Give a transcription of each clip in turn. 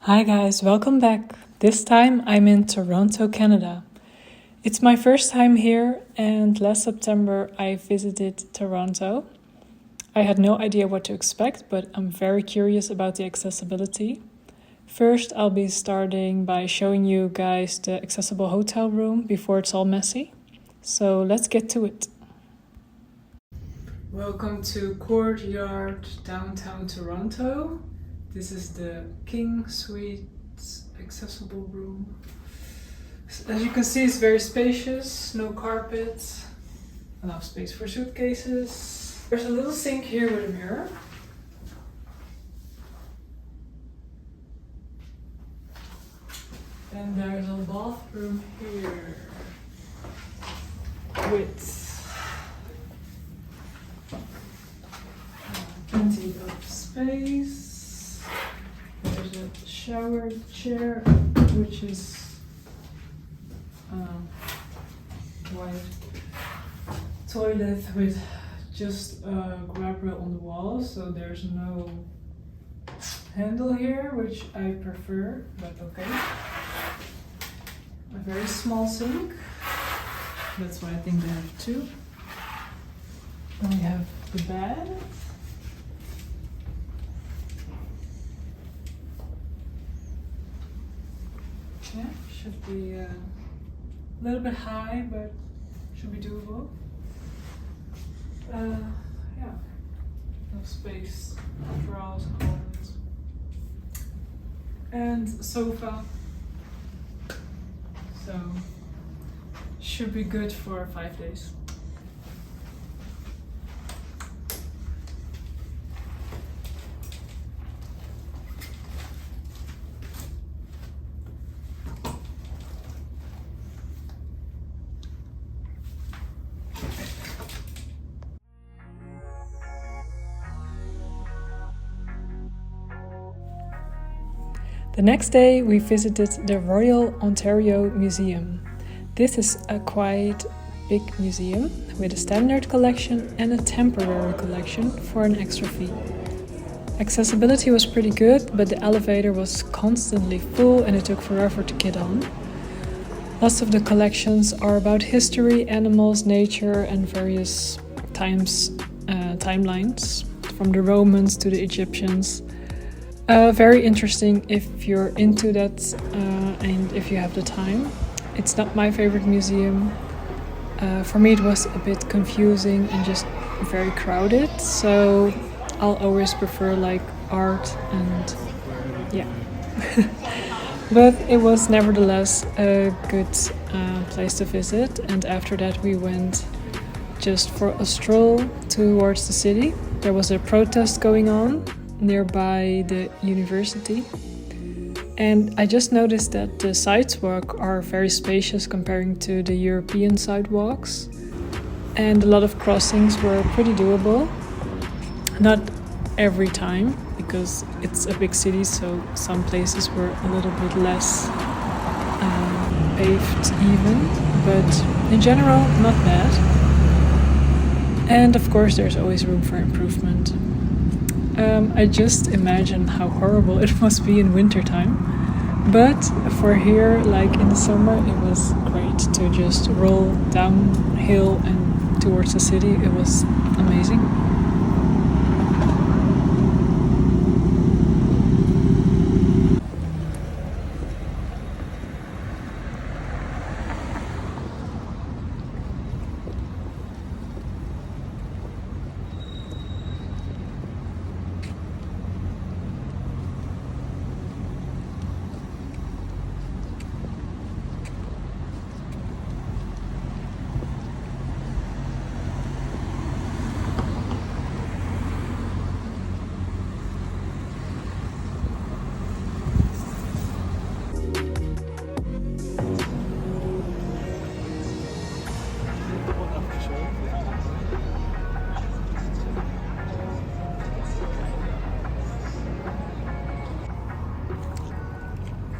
Hi guys, welcome back. This time I'm in Toronto, Canada. It's my first time here, and last September I visited Toronto. I had no idea what to expect, but I'm very curious about the accessibility. First, I'll be starting by showing you guys the accessible hotel room before it's all messy. So let's get to it. Welcome to Courtyard, downtown Toronto. This is the King Suite accessible room. As you can see, it's very spacious, no carpet, enough space for suitcases. There's a little sink here with a mirror. And there's a bathroom here with plenty of space. There's a shower chair, which is white toilet with just a grab rail on the wall, so there's no handle here, which I prefer, but okay. A very small sink. That's why I think they have two. Then we have the bed. Yeah, should be a little bit high, but should be doable. Yeah, enough space for drawers and clothes. And sofa. So, should be good for 5 days. The next day, we visited the Royal Ontario Museum. This is a quite big museum with a standard collection and a temporary collection for an extra fee. Accessibility was pretty good, but the elevator was constantly full and it took forever to get on. Lots of the collections are about history, animals, nature, and various timelines, from the Romans to the Egyptians. Very interesting if you're into that and if you have the time. It's not my favorite museum. For me it was a bit confusing and just very crowded, so I'll always prefer like art and yeah. But it was nevertheless a good place to visit, and after that we went just for a stroll towards the city. There was a protest going on nearby the university, and I just noticed that the sidewalks are very spacious comparing to the European sidewalks, and a lot of crossings were pretty doable. Not every time, because it's a big city, so some places were a little bit less paved even, but in general not bad. And of course there's always room for improvement. I just imagine how horrible it must be in wintertime, but for here, like in the summer, it was great to just roll downhill and towards the city. It was amazing.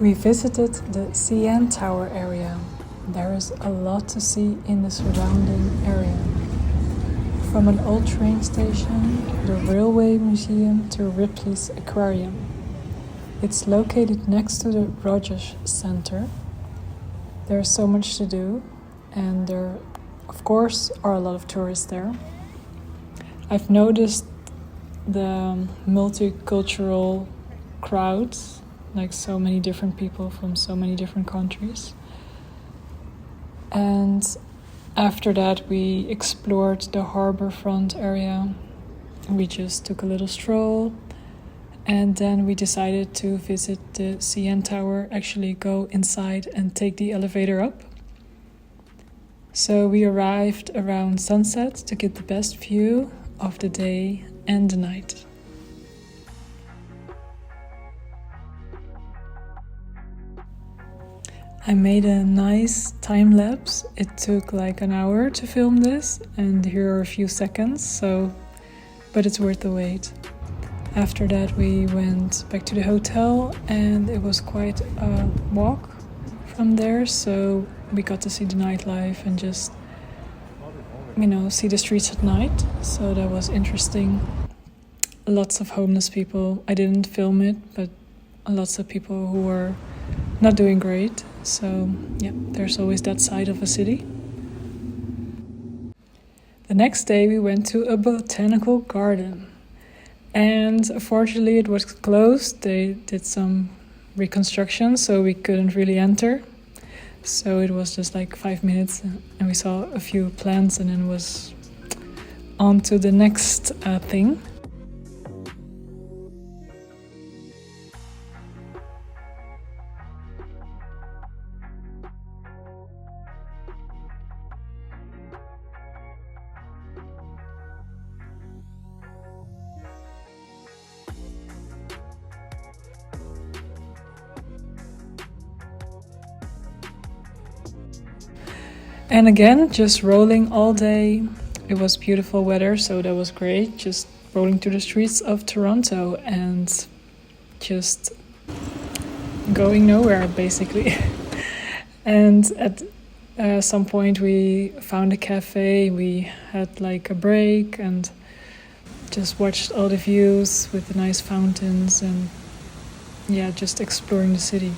We visited the CN Tower area. There is a lot to see in the surrounding area. From an old train station, the railway museum to Ripley's aquarium. It's located next to the Rogers Center. There's so much to do, and there, of course, are a lot of tourists there. I've noticed the multicultural crowds, like so many different people from so many different countries. And after that, we explored the harborfront area. We just took a little stroll, and then we decided to visit the CN Tower, actually go inside and take the elevator up. So we arrived around sunset to get the best view of the day and the night. I made a nice time lapse. It took like an hour to film this, and here are a few seconds, but it's worth the wait. After that, we went back to the hotel, and it was quite a walk from there, so we got to see the nightlife and just, see the streets at night. So that was interesting. Lots of homeless people. I didn't film it, but lots of people who were not doing great. So yeah, there's always that side of a city. The next day we went to a botanical garden, and unfortunately it was closed. They did some reconstruction, so we couldn't really enter. So it was just like 5 minutes, and we saw a few plants, and then was on to the next thing. And again, just rolling all day. It was beautiful weather, so that was great. Just rolling through the streets of Toronto and just going nowhere, basically. And at some point we found a cafe. We had like a break and just watched all the views with the nice fountains, and yeah, just exploring the city.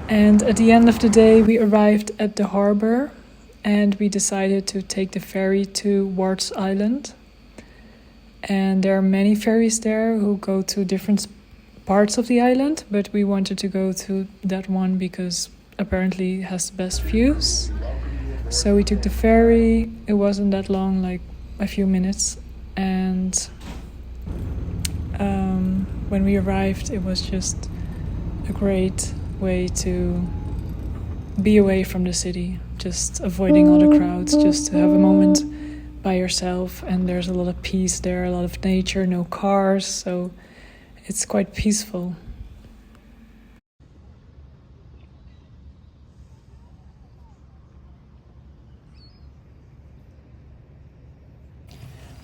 And at the end of the day, we arrived at the harbor, and we decided to take the ferry to Wards Island. And there are many ferries there who go to different parts of the island, but we wanted to go to that one because apparently it has the best views. So we took the ferry. It wasn't that long, like a few minutes. And when we arrived, it was just a great way to be away from the city, just avoiding all the crowds, just to have a moment by yourself. And there's a lot of peace there, a lot of nature, no cars, so it's quite peaceful.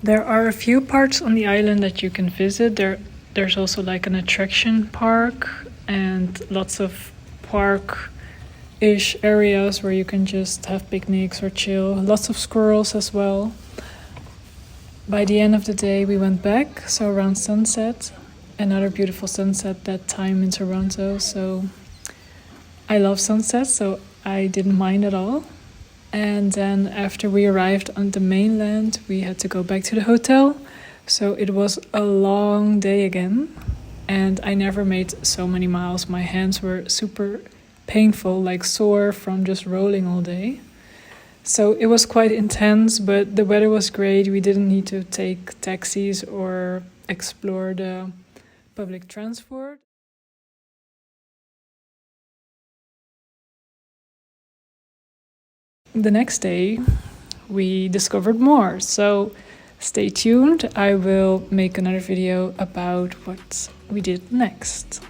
There are a few parts on the island that you can visit. There's also like an attraction park and lots of park-ish areas where you can just have picnics or chill. Lots of squirrels as well. By the end of the day, we went back, so around sunset. Another beautiful sunset that time in Toronto, so I love sunsets, so I didn't mind at all. And then after we arrived on the mainland, we had to go back to the hotel. So it was a long day again. And I never made so many miles. My hands were super painful, like sore from just rolling all day. So it was quite intense, but the weather was great. We didn't need to take taxis or explore the public transport. The next day, we discovered more. So stay tuned. I will make another video about what we did next.